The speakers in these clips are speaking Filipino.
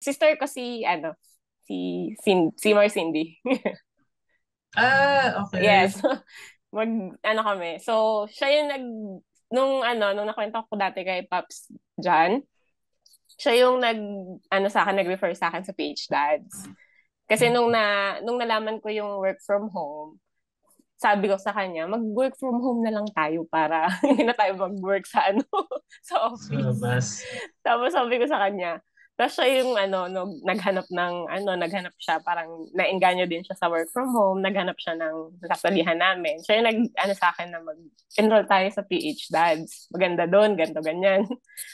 sister ko si Mar Cindy. Okay. Yes. Ano kami. So, siya yung nung nakwento ko dati kay Pops John, siya yung nag-refer sa akin sa PH Dads. Kasi nung nalaman ko yung work from home, sabi ko sa kanya, mag-work from home na lang tayo para hindi na tayo mag-work sa sa Sa office. labas. Tapos sabi ko sa kanya, tapos siya yung naghanap siya, parang naengganyo din siya sa work from home, naghanap siya ng kasalihan namin. Siya yung sa akin na mag-enroll tayo sa PH Dads. Maganda doon, ganto ganyan.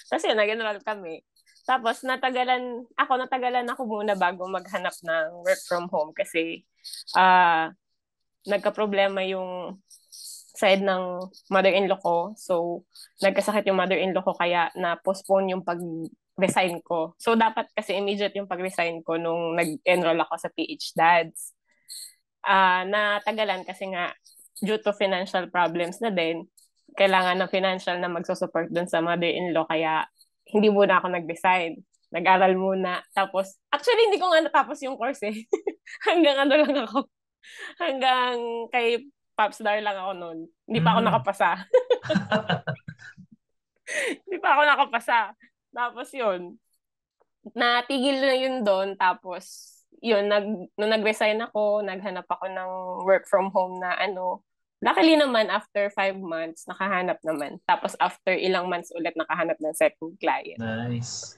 Tapos yun, nag-enroll kami. Tapos natagalan ako muna bago maghanap ng work from home kasi nagka-problema yung side ng mother-in-law ko. So, nagkasakit yung mother-in-law ko kaya na-postpone yung pag-resign ko. So, dapat kasi immediate yung pag-resign ko nung nag-enroll ako sa PH Dads. Natagalan kasi nga due to financial problems na din, kailangan ng financial na magsusupport dun sa mother-in-law kaya hindi muna ako nag-resign. Nag-aral muna. Tapos, actually, hindi ko nga natapos yung course eh. Hanggang lang ako. Hanggang kay Popstar lang ako noon. Hindi pa ako Mm. nakapasa. Hindi pa ako nakapasa. Tapos yun, natigil na yun doon. Tapos, yun, nung nag-resign ako, naghanap ako ng work from home na luckily naman, after 5 months, nakahanap naman. Tapos after ilang months ulit, nakahanap ng second client. Nice.